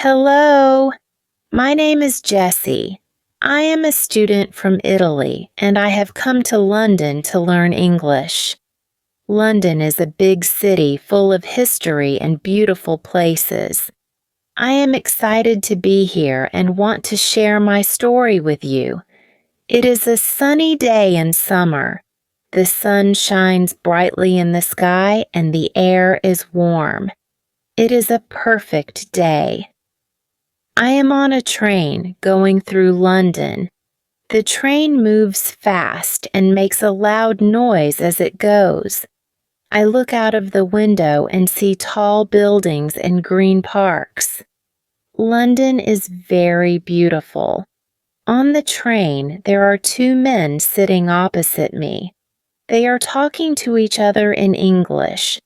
Hello, my name is Jessie. I am a student from Italy and I have come to London to learn English. London is a big city full of history and beautiful places. I am excited to be here and want to share my story with you. It is a sunny day in summer. The sun shines brightly in the sky and the air is warm. It is a perfect day. I am on a train going through London. The train moves fast and makes a loud noise as it goes. I look out of the window and see tall buildings and green parks. London is very beautiful. On the train, there are two men sitting opposite me. They are talking to each other in English.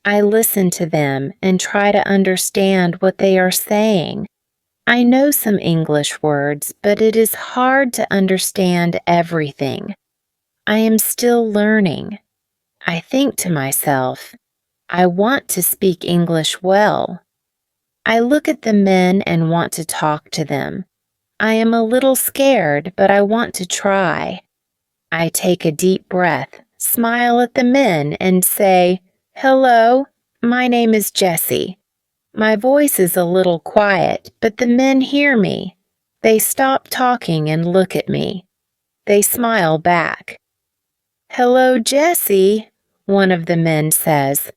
I listen to them and try to understand what they are saying. I know some English words, but it is hard to understand everything. I am still learning. I think to myself, I want to speak English well. I look at the men and want to talk to them. I am a little scared, but I want to try. I take a deep breath, smile at the men, and say, "Hello, my name is Jessie." My voice is a little quiet, but the men hear me. They stop talking and look at me. They smile back. "Hello, Jessie," one of the men says.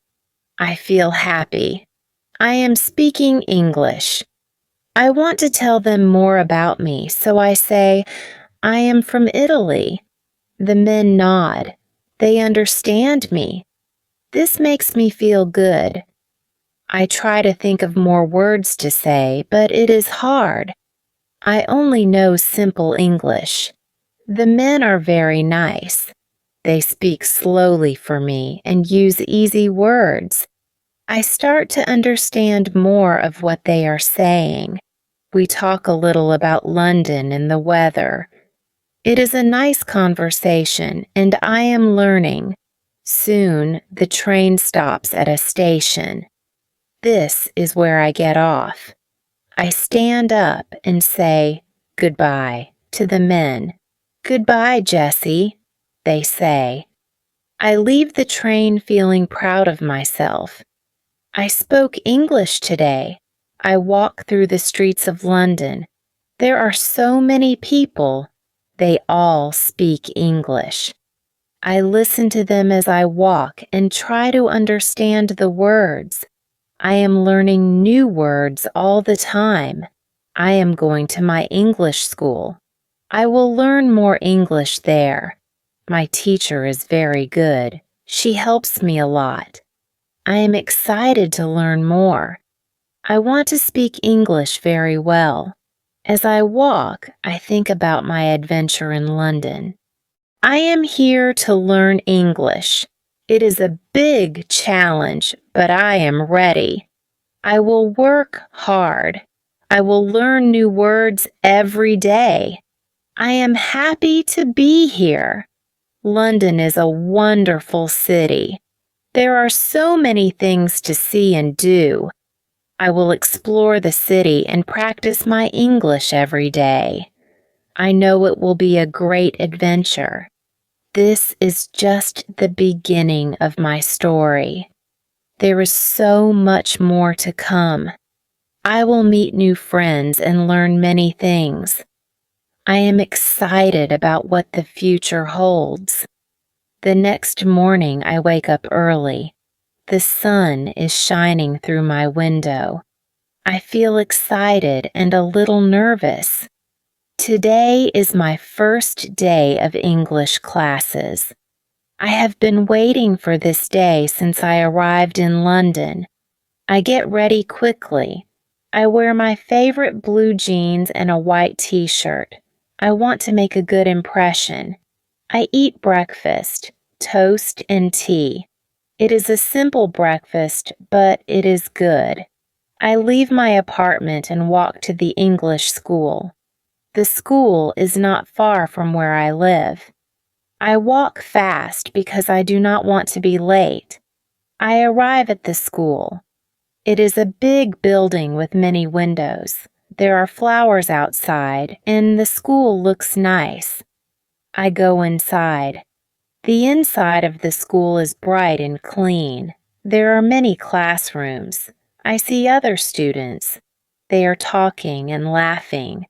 I feel happy. I am speaking English. I want to tell them more about me, so I say, "I am from Italy." The men nod. They understand me. This makes me feel good. I try to think of more words to say, but it is hard. I only know simple English. The men are very nice. They speak slowly for me and use easy words. I start to understand more of what they are saying. We talk a little about London and the weather. It is a nice conversation, and I am learning. Soon, the train stops at a station. This is where I get off. I stand up and say goodbye to the men. "Goodbye, Jessie," they say. I leave the train feeling proud of myself. I spoke English today. I walk through the streets of London. There are so many people. They all speak English. I listen to them as I walk and try to understand the words. I am learning new words all the time. I am going to my English school. I will learn more English there. My teacher is very good. She helps me a lot. I am excited to learn more. I want to speak English very well. As I walk, I think about my adventure in London. I am here to learn English. It is a big challenge, but I am ready. I will work hard. I will learn new words every day. I am happy to be here. London is a wonderful city. There are so many things to see and do. I will explore the city and practice my English every day. I know it will be a great adventure. This is just the beginning of my story. There is so much more to come. I will meet new friends and learn many things. I am excited about what the future holds. The next morning I wake up early. The sun is shining through my window. I feel excited and a little nervous. Today is my first day of English classes. I have been waiting for this day since I arrived in London. I get ready quickly. I wear my favorite blue jeans and a white t-shirt. I want to make a good impression. I eat breakfast, toast and tea. It is a simple breakfast, but it is good. I leave my apartment and walk to the English school. The school is not far from where I live. I walk fast because I do not want to be late. I arrive at the school. It is a big building with many windows. There are flowers outside, and the school looks nice. I go inside. The inside of the school is bright and clean. There are many classrooms. I see other students. They are talking and laughing.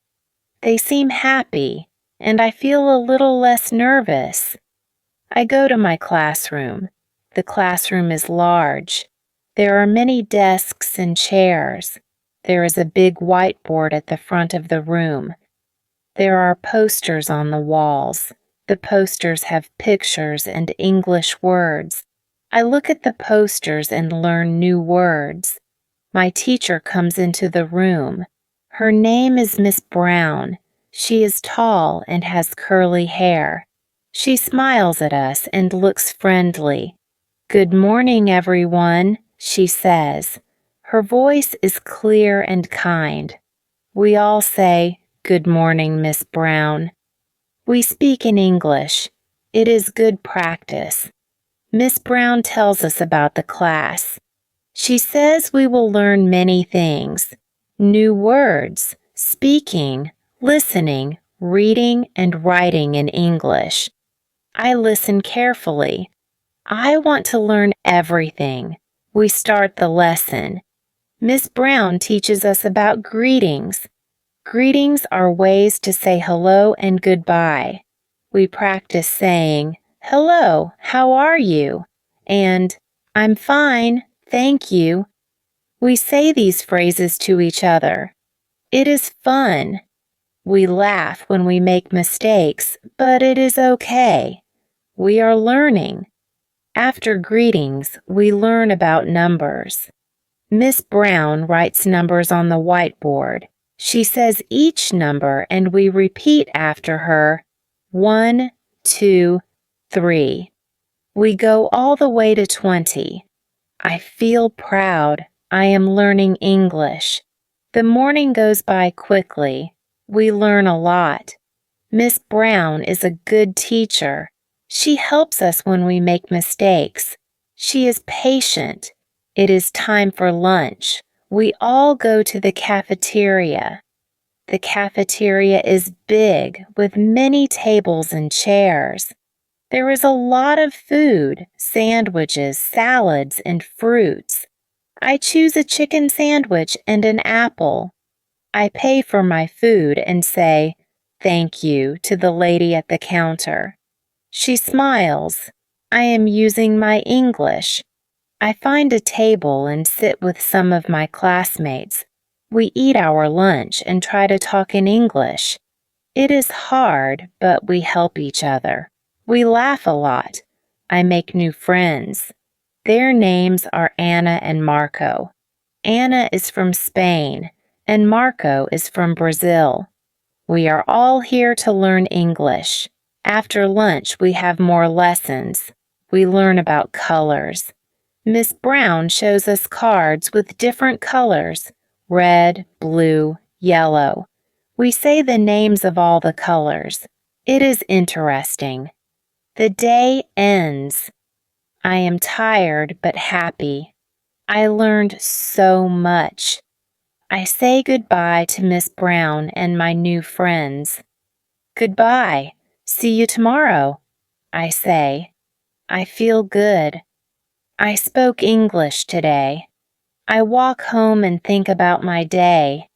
They seem happy, and I feel a little less nervous. I go to my classroom. The classroom is large. There are many desks and chairs. There is a big whiteboard at the front of the room. There are posters on the walls. The posters have pictures and English words. I look at the posters and learn new words. My teacher comes into the room. Her name is Miss Brown. She is tall and has curly hair. She smiles at us and looks friendly. "Good morning, everyone," she says. Her voice is clear and kind. We all say, "Good morning, Miss Brown." We speak in English. It is good practice. Miss Brown tells us about the class. She says we will learn many things: new words, speaking, listening, reading, and writing in English. I listen carefully. I want to learn everything. We start the lesson. Miss Brown teaches us about greetings. Greetings are ways to say hello and goodbye. We practice saying, "Hello, how are you?" and "I'm fine, thank you." We say these phrases to each other. It is fun. We laugh when we make mistakes, but it is okay. We are learning. After greetings, we learn about numbers. Miss Brown writes numbers on the whiteboard. She says each number and we repeat after her: 1, 2, 3. We go all the way to 20. I feel proud. I am learning English. The morning goes by quickly. We learn a lot. Miss Brown is a good teacher. She helps us when we make mistakes. She is patient. It is time for lunch. We all go to the cafeteria. The cafeteria is big with many tables and chairs. There is a lot of food, sandwiches, salads, and fruits. I choose a chicken sandwich and an apple. I pay for my food and say, "Thank you," to the lady at the counter. She smiles. I am using my English. I find a table and sit with some of my classmates. We eat our lunch and try to talk in English. It is hard, but we help each other. We laugh a lot. I make new friends. Their names are Anna and Marco. Anna is from Spain, and Marco is from Brazil. We are all here to learn English. After lunch, we have more lessons. We learn about colors. Miss Brown shows us cards with different colors: red, blue, yellow. We say the names of all the colors. It is interesting. The day ends. I am tired but happy. I learned so much. I say goodbye to Miss Brown and my new friends. "Goodbye. See you tomorrow," I say. I feel good. I spoke English today. I walk home and think about my day.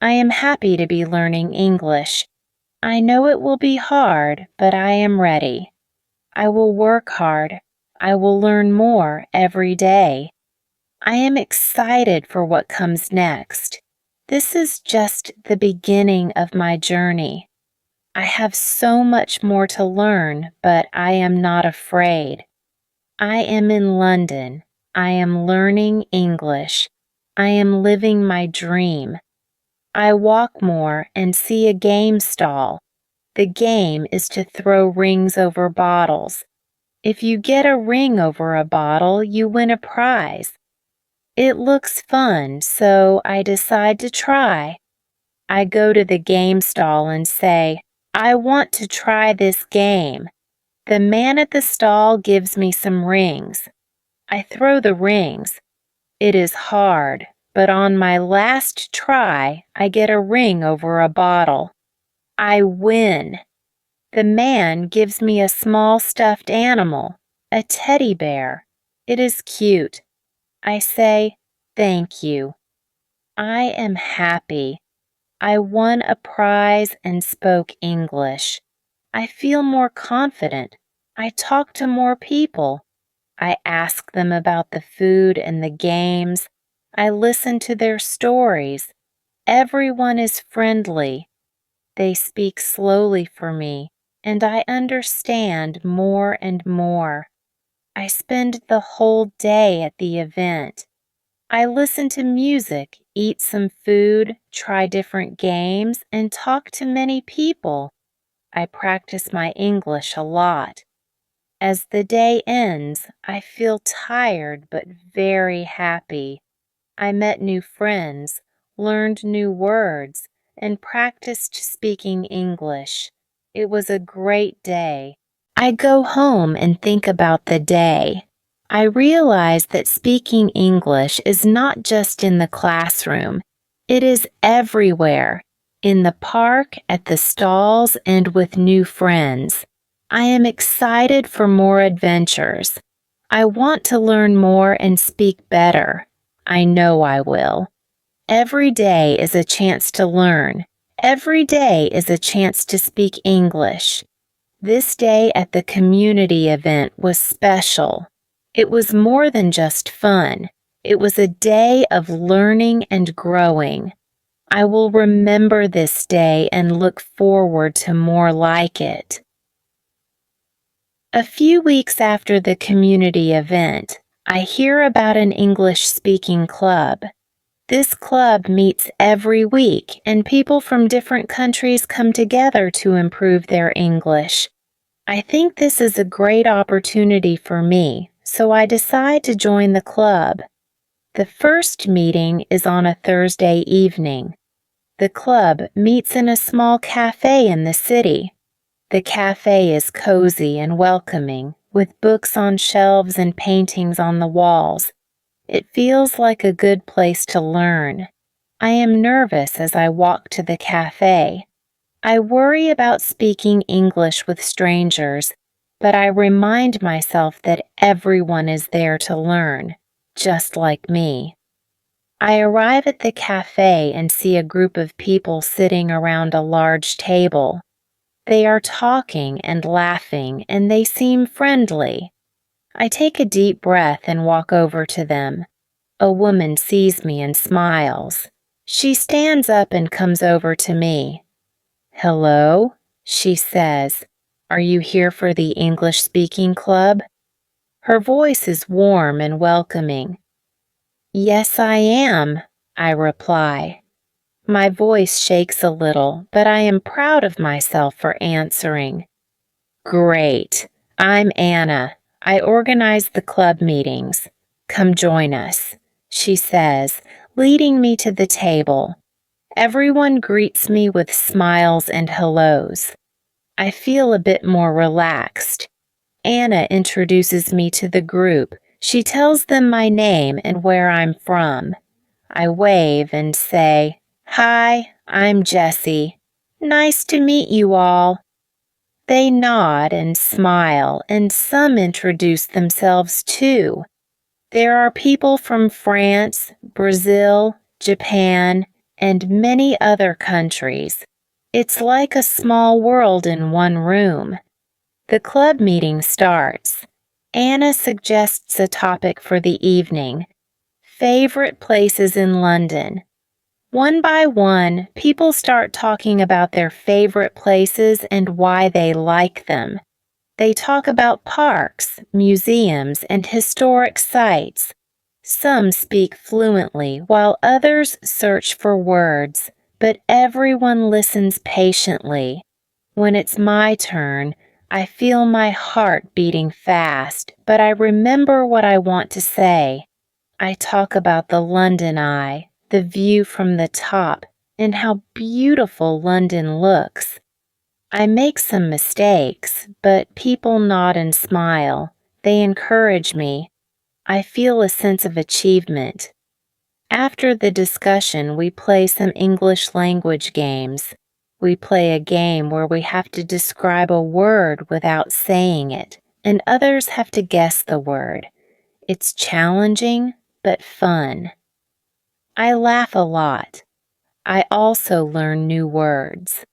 I am happy to be learning English. I know it will be hard, but I am ready. I will work hard. I will learn more every day. I am excited for what comes next. This is just the beginning of my journey. I have so much more to learn, but I am not afraid. I am in London. I am learning English. I am living my dream. I walk more and see a game stall. The game is to throw rings over bottles. If you get a ring over a bottle, you win a prize. It looks fun, so I decide to try. I go to the game stall and say, "I want to try this game." The man at the stall gives me some rings. I throw the rings. It is hard, but on my last try, I get a ring over a bottle. I win. The man gives me a small stuffed animal, a teddy bear. It is cute. I say, "Thank you." I am happy. I won a prize and spoke English. I feel more confident. I talk to more people. I ask them about the food and the games. I listen to their stories. Everyone is friendly. They speak slowly for me, and I understand more and more. I spend the whole day at the event. I listen to music, eat some food, try different games, and talk to many people. I practice my English a lot. As the day ends, I feel tired but very happy. I met new friends, learned new words, and practiced speaking English. It was a great day. I go home and think about the day. I realize that speaking English is not just in the classroom. It is everywhere, in the park, at the stalls, and with new friends. I am excited for more adventures. I want to learn more and speak better. I know I will. Every day is a chance to learn. Every day is a chance to speak English. This day at the community event was special. It was more than just fun. It was a day of learning and growing. I will remember this day and look forward to more like it. A few weeks after the community event, I hear about an English-speaking club. This club meets every week, and people from different countries come together to improve their English. I think this is a great opportunity for me, so I decide to join the club. The first meeting is on a Thursday evening. The club meets in a small cafe in the city. The cafe is cozy and welcoming, with books on shelves and paintings on the walls. It feels like a good place to learn. I am nervous as I walk to the cafe. I worry about speaking English with strangers, but I remind myself that everyone is there to learn, just like me. I arrive at the cafe and see a group of people sitting around a large table. They are talking and laughing, and they seem friendly. I take a deep breath and walk over to them. A woman sees me and smiles. She stands up and comes over to me. "Hello," she says. "Are you here for the English-speaking club?" Her voice is warm and welcoming. "Yes, I am," I reply. My voice shakes a little, but I am proud of myself for answering. "Great. I'm Anna. I organize the club meetings. Come join us," she says, leading me to the table. Everyone greets me with smiles and hellos. I feel a bit more relaxed. Anna introduces me to the group. She tells them my name and where I'm from. I wave and say, "Hi, I'm Jessie. Nice to meet you all." They nod and smile, and some introduce themselves too. There are people from France, Brazil, Japan, and many other countries. It's like a small world in one room. The club meeting starts. Anna suggests a topic for the evening: favorite places in London. One by one, people start talking about their favorite places and why they like them. They talk about parks, museums, and historic sites. Some speak fluently, while others search for words, but everyone listens patiently. When it's my turn, I feel my heart beating fast, but I remember what I want to say. I talk about the London Eye, the view from the top, and how beautiful London looks. I make some mistakes, but people nod and smile. They encourage me. I feel a sense of achievement. After the discussion, we play some English language games. We play a game where we have to describe a word without saying it, and others have to guess the word. It's challenging, but fun. I laugh a lot. I also learn new words.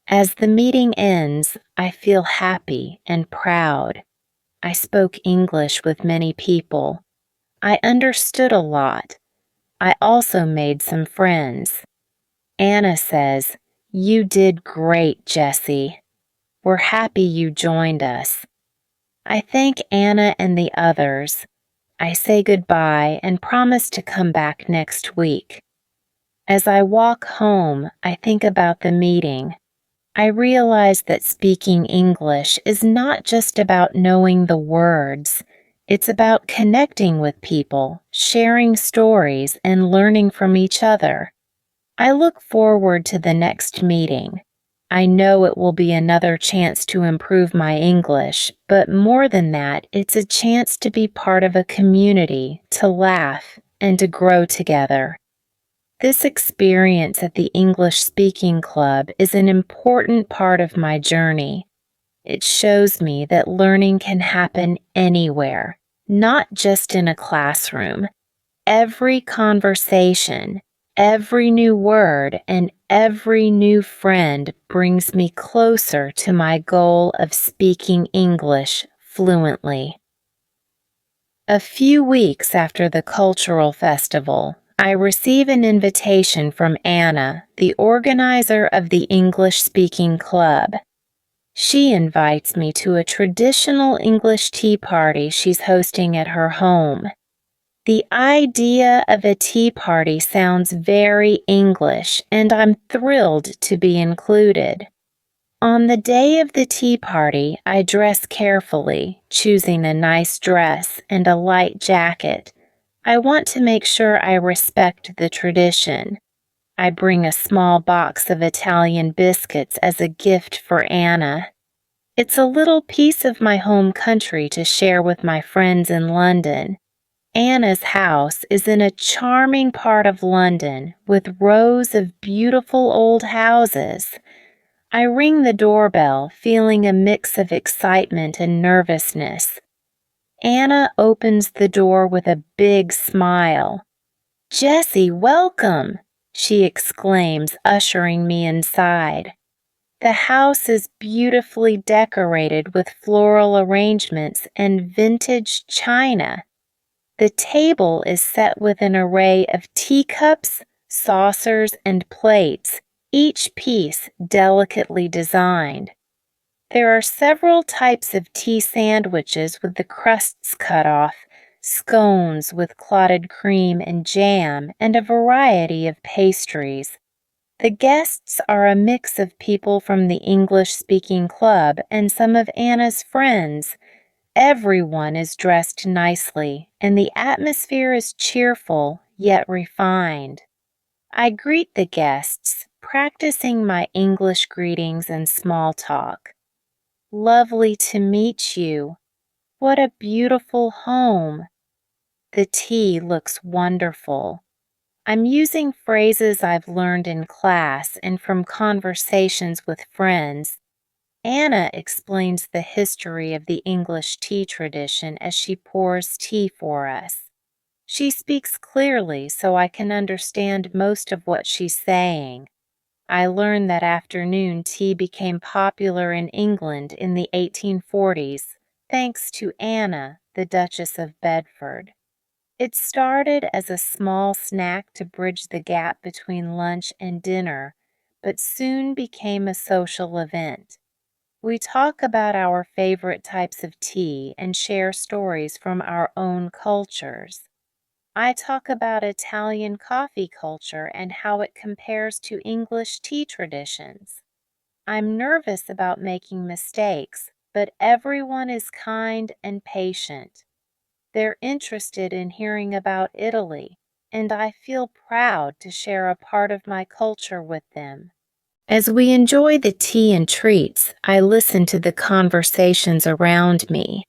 As the meeting ends, I feel happy and proud. I spoke English with many people. I understood a lot. I also made some friends. Anna says, "You did great, Jessie. We're happy you joined us." I thank Anna and the others. I say goodbye and promise to come back next week. As I walk home, I think about the meeting. I realize that speaking English is not just about knowing the words. It's about connecting with people, sharing stories, and learning from each other. I look forward to the next meeting. I know it will be another chance to improve my English, but more than that, it's a chance to be part of a community, to laugh, and to grow together. This experience at the English Speaking Club is an important part of my journey. It shows me that learning can happen anywhere, not just in a classroom. Every conversation, every new word, and every new friend brings me closer to my goal of speaking English fluently. A few weeks after the cultural festival, I receive an invitation from Anna, the organizer of the English Speaking Club. She invites me to a traditional English tea party she's hosting at her home. The idea of a tea party sounds very English, and I'm thrilled to be included. On the day of the tea party, I dress carefully, choosing a nice dress and a light jacket. I want to make sure I respect the tradition. I bring a small box of Italian biscuits as a gift for Anna. It's a little piece of my home country to share with my friends in London. Anna's house is in a charming part of London with rows of beautiful old houses. I ring the doorbell, feeling a mix of excitement and nervousness. Anna opens the door with a big smile. "Jessie, welcome!" she exclaims, ushering me inside. The house is beautifully decorated with floral arrangements and vintage china. The table is set with an array of teacups, saucers, and plates, each piece delicately designed. There are several types of tea sandwiches with the crusts cut off, scones with clotted cream and jam, and a variety of pastries. The guests are a mix of people from the English-speaking club and some of Anna's friends. Everyone is dressed nicely, and the atmosphere is cheerful yet refined. I greet the guests, practicing my English greetings and small talk. "Lovely to meet you. What a beautiful home. The tea looks wonderful." I'm using phrases I've learned in class and from conversations with friends. Anna explains the history of the English tea tradition as she pours tea for us. She speaks clearly so I can understand most of what she's saying. I learned that afternoon tea became popular in England in the 1840s, thanks to Anna, the Duchess of Bedford. It started as a small snack to bridge the gap between lunch and dinner, but soon became a social event. We talk about our favorite types of tea and share stories from our own cultures. I talk about Italian coffee culture and how it compares to English tea traditions. I'm nervous about making mistakes, but everyone is kind and patient. They're interested in hearing about Italy, and I feel proud to share a part of my culture with them. As we enjoy the tea and treats, I listen to the conversations around me.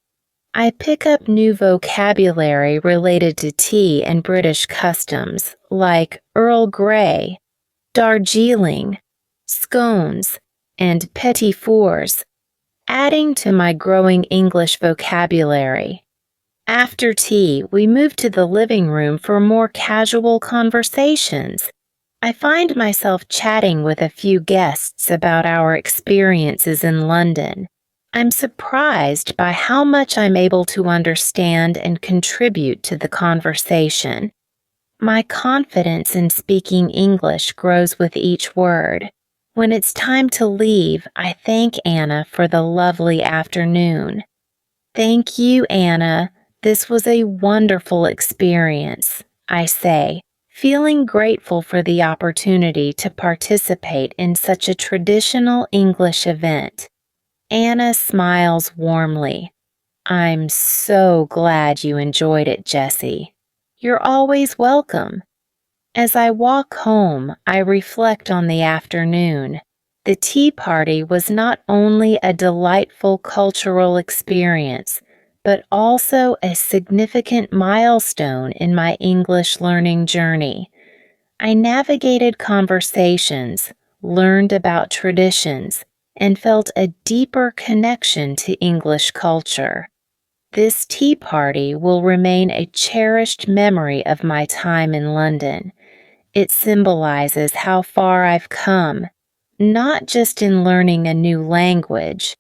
I pick up new vocabulary related to tea and British customs, like Earl Grey, Darjeeling, scones, and petit fours, adding to my growing English vocabulary. After tea, we move to the living room for more casual conversations. I find myself chatting with a few guests about our experiences in London. I'm surprised by how much I'm able to understand and contribute to the conversation. My confidence in speaking English grows with each word. When it's time to leave, I thank Anna for the lovely afternoon. "Thank you, Anna. This was a wonderful experience," I say, feeling grateful for the opportunity to participate in such a traditional English event. Anna smiles warmly. "I'm so glad you enjoyed it, Jessie. You're always welcome." As I walk home, I reflect on the afternoon. The tea party was not only a delightful cultural experience, but also a significant milestone in my English learning journey. I navigated conversations, learned about traditions, and felt a deeper connection to English culture. This tea party will remain a cherished memory of my time in London. It symbolizes how far I've come, not just in learning a new language,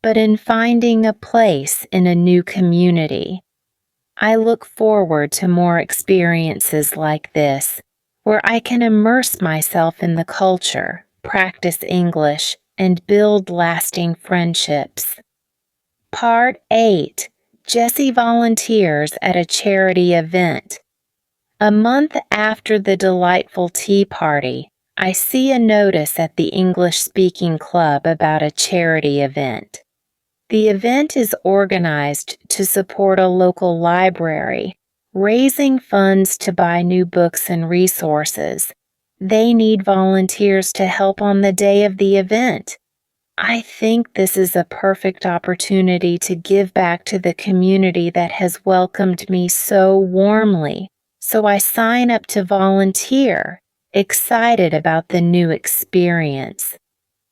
but in finding a place in a new community. I look forward to more experiences like this, where I can immerse myself in the culture, practice English, and build lasting friendships. Part 8. Jessie volunteers at a charity event. A month after the delightful tea party, I see a notice at the English-speaking club about a charity event. The event is organized to support a local library, raising funds to buy new books and resources. They need volunteers to help on the day of the event. I think this is a perfect opportunity to give back to the community that has welcomed me so warmly. So I sign up to volunteer, excited about the new experience.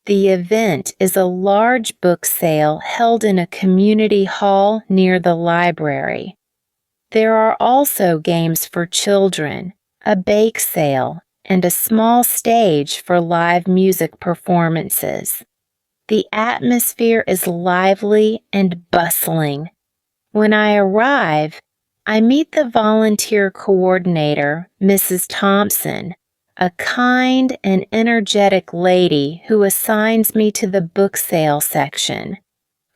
The event is a large book sale held in a community hall near the library. There are also games for children, a bake sale, and a small stage for live music performances. The atmosphere is lively and bustling. When I arrive, I meet the volunteer coordinator, Mrs. Thompson, a kind and energetic lady who assigns me to the book sale section.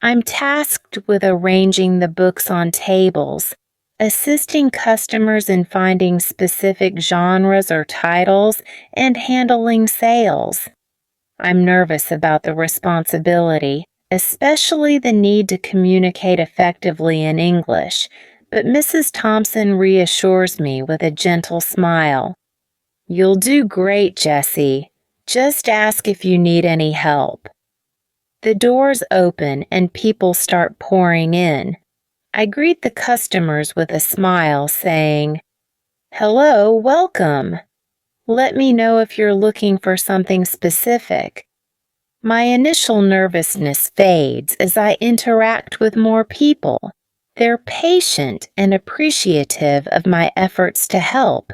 I'm tasked with arranging the books on tables, assisting customers in finding specific genres or titles, and handling sales. I'm nervous about the responsibility, especially the need to communicate effectively in English, but Mrs. Thompson reassures me with a gentle smile. "You'll do great, Jessie. Just ask if you need any help." The doors open and people start pouring in. I greet the customers with a smile, saying, "Hello, welcome. Let me know if you're looking for something specific." My initial nervousness fades as I interact with more people. They're patient and appreciative of my efforts to help.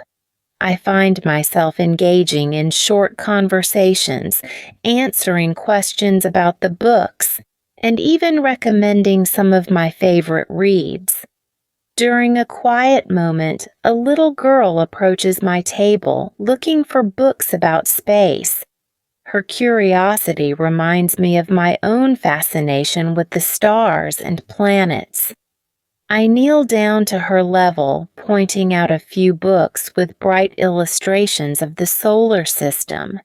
I find myself engaging in short conversations, answering questions about the books, and even recommending some of my favorite reads. During a quiet moment, a little girl approaches my table looking for books about space. Her curiosity reminds me of my own fascination with the stars and planets. I kneel down to her level, pointing out a few books with bright illustrations of the solar system.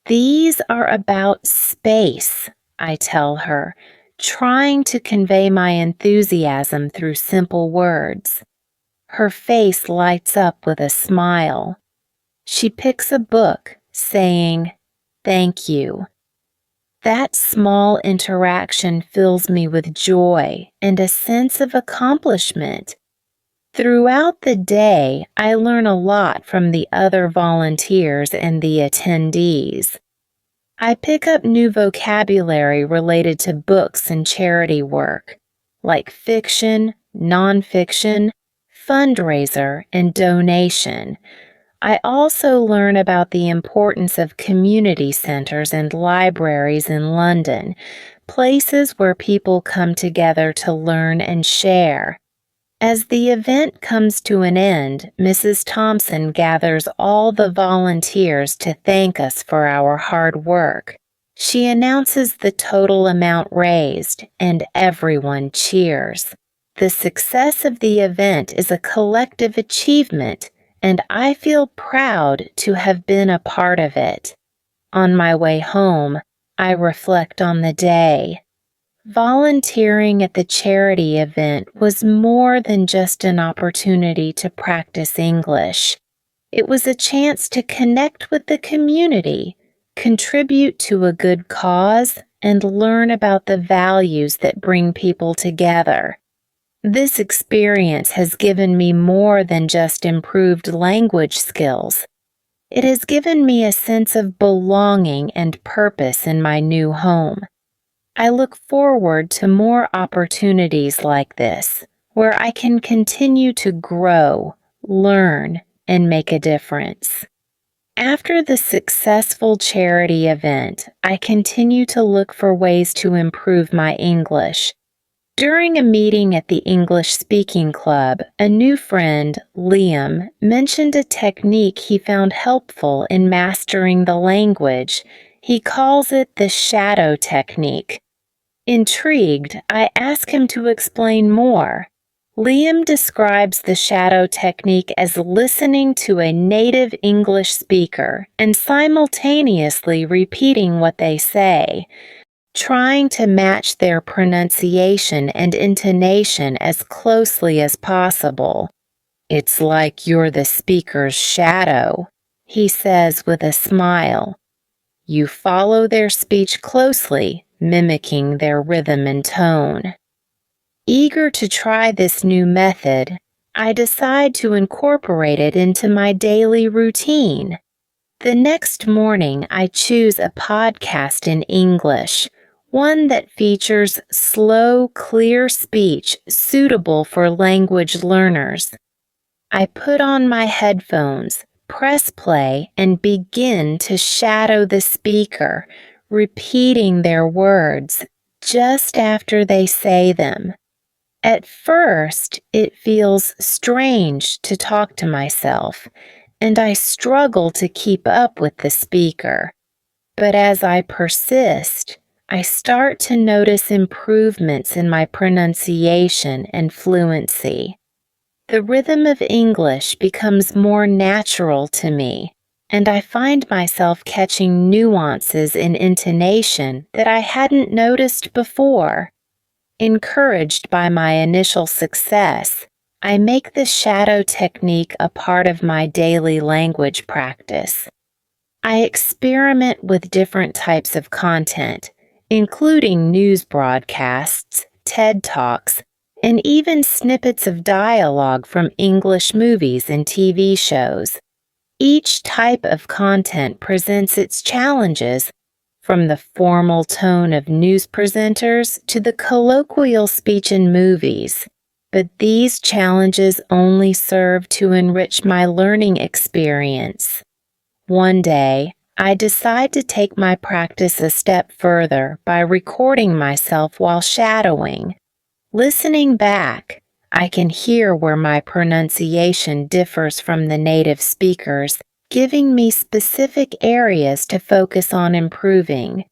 "These are about space," I tell her, trying to convey my enthusiasm through simple words. Her face lights up with a smile. She picks a book, saying, "Thank you." That small interaction fills me with joy and a sense of accomplishment. Throughout the day, I learn a lot from the other volunteers and the attendees. I pick up new vocabulary related to books and charity work, like fiction, nonfiction, fundraiser, and donation. I also learn about the importance of community centers and libraries in London, places where people come together to learn and share. As the event comes to an end, Mrs. Thompson gathers all the volunteers to thank us for our hard work. She announces the total amount raised, and everyone cheers. The success of the event is a collective achievement, and I feel proud to have been a part of it. On my way home, I reflect on the day. Volunteering at the charity event was more than just an opportunity to practice English. It was a chance to connect with the community, contribute to a good cause, and learn about the values that bring people together. This experience has given me more than just improved language skills. It has given me a sense of belonging and purpose in my new home. I look forward to more opportunities like this, where I can continue to grow, learn, and make a difference. After the successful charity event, I continue to look for ways to improve my English. During a meeting at the English Speaking Club, a new friend, Liam, mentioned a technique he found helpful in mastering the language. He calls it the shadow technique. Intrigued, I ask him to explain more. Liam describes the shadow technique as listening to a native English speaker and simultaneously repeating what they say, trying to match their pronunciation and intonation as closely as possible. "It's like you're the speaker's shadow," he says with a smile. You follow their speech closely, mimicking their rhythm and tone. Eager to try this new method, I decide to incorporate it into my daily routine. The next morning, I choose a podcast in English, one that features slow, clear speech suitable for language learners. I put on my headphones, press play, and begin to shadow the speaker, repeating their words just after they say them. At first, it feels strange to talk to myself, and I struggle to keep up with the speaker. But as I persist, I start to notice improvements in my pronunciation and fluency. The rhythm of English becomes more natural to me, and I find myself catching nuances in intonation that I hadn't noticed before. Encouraged by my initial success, I make the shadow technique a part of my daily language practice. I experiment with different types of content, including news broadcasts, TED Talks, and even snippets of dialogue from English movies and TV shows. Each type of content presents its challenges, from the formal tone of news presenters to the colloquial speech in movies. But these challenges only serve to enrich my learning experience. One day, I decide to take my practice a step further by recording myself while shadowing. Listening back, I can hear where my pronunciation differs from the native speakers, giving me specific areas to focus on improving.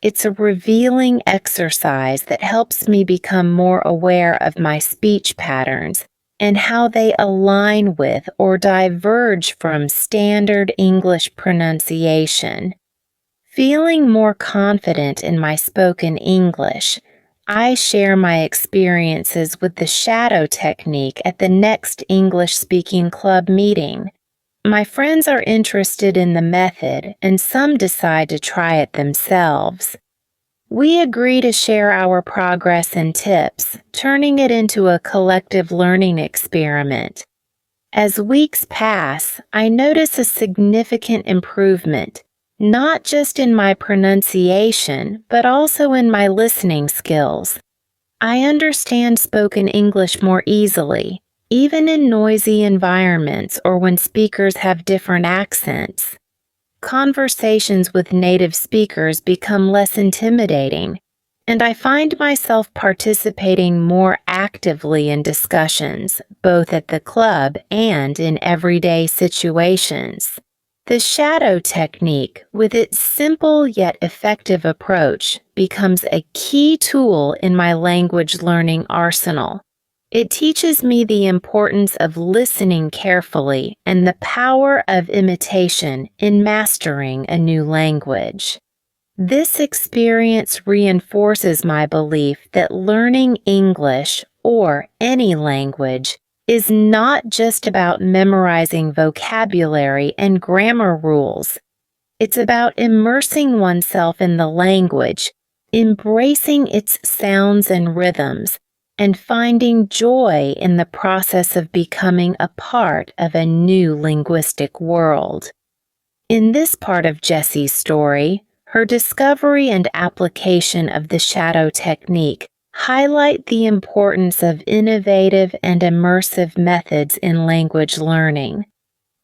It's a revealing exercise that helps me become more aware of my speech patterns and how they align with or diverge from standard English pronunciation. Feeling more confident in my spoken English, I share my experiences with the shadow technique at the next English Speaking Club meeting. My friends are interested in the method, and some decide to try it themselves. We agree to share our progress and tips, turning it into a collective learning experiment. As weeks pass, I notice a significant improvement, not just in my pronunciation, but also in my listening skills. I understand spoken English more easily, even in noisy environments or when speakers have different accents. Conversations with native speakers become less intimidating, and I find myself participating more actively in discussions, both at the club and in everyday situations. The shadow technique, with its simple yet effective approach, becomes a key tool in my language learning arsenal. It teaches me the importance of listening carefully and the power of imitation in mastering a new language. This experience reinforces my belief that learning English, or any language, is not just about memorizing vocabulary and grammar rules. It's about immersing oneself in the language, embracing its sounds and rhythms, and finding joy in the process of becoming a part of a new linguistic world. In this part of Jessie's story, her discovery and application of the shadow technique highlight the importance of innovative and immersive methods in language learning.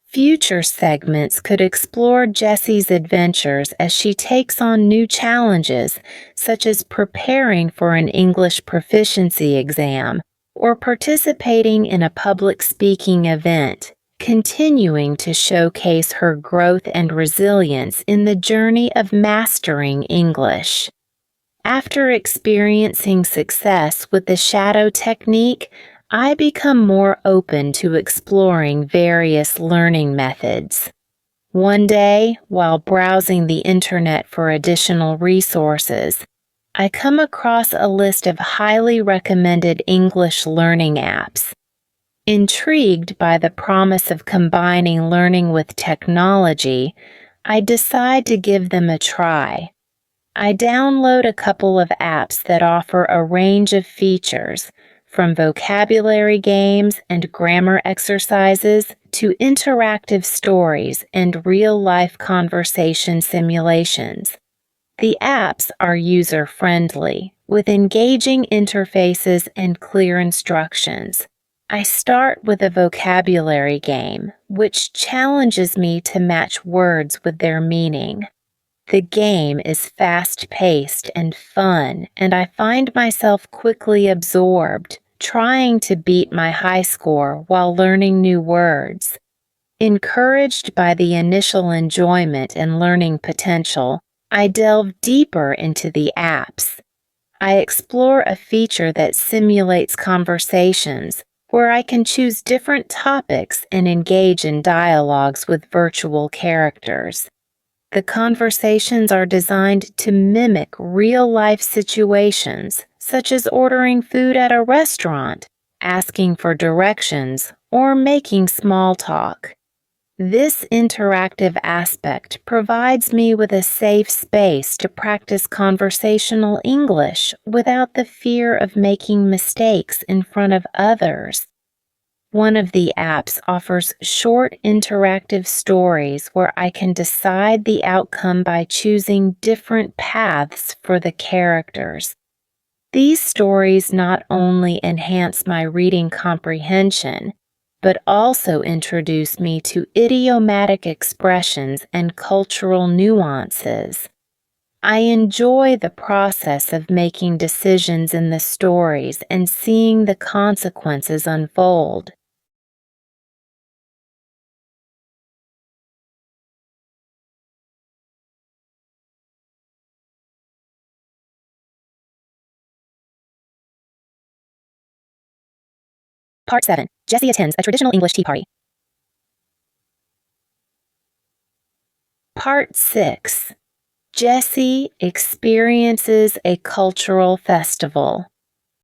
Future segments could explore Jessie's adventures as she takes on new challenges, such as preparing for an English proficiency exam or participating in a public speaking event, continuing to showcase her growth and resilience in the journey of mastering English. After experiencing success with the shadow technique, I become more open to exploring various learning methods. One day, while browsing the internet for additional resources, I come across a list of highly recommended English learning apps. Intrigued by the promise of combining learning with technology, I decide to give them a try. I download a couple of apps that offer a range of features, from vocabulary games and grammar exercises to interactive stories and real-life conversation simulations. The apps are user-friendly, with engaging interfaces and clear instructions. I start with a vocabulary game, which challenges me to match words with their meaning. The game is fast-paced and fun, and I find myself quickly absorbed, trying to beat my high score while learning new words. Encouraged by the initial enjoyment and learning potential, I delve deeper into the apps. I explore a feature that simulates conversations, where I can choose different topics and engage in dialogues with virtual characters. The conversations are designed to mimic real-life situations, such as ordering food at a restaurant, asking for directions, or making small talk. This interactive aspect provides me with a safe space to practice conversational English without the fear of making mistakes in front of others. One of the apps offers short interactive stories where I can decide the outcome by choosing different paths for the characters. These stories not only enhance my reading comprehension, but also introduce me to idiomatic expressions and cultural nuances. I enjoy the process of making decisions in the stories and seeing the consequences unfold. Part 7. Jessie attends a traditional English tea party. Part 6. Jessie experiences a cultural festival.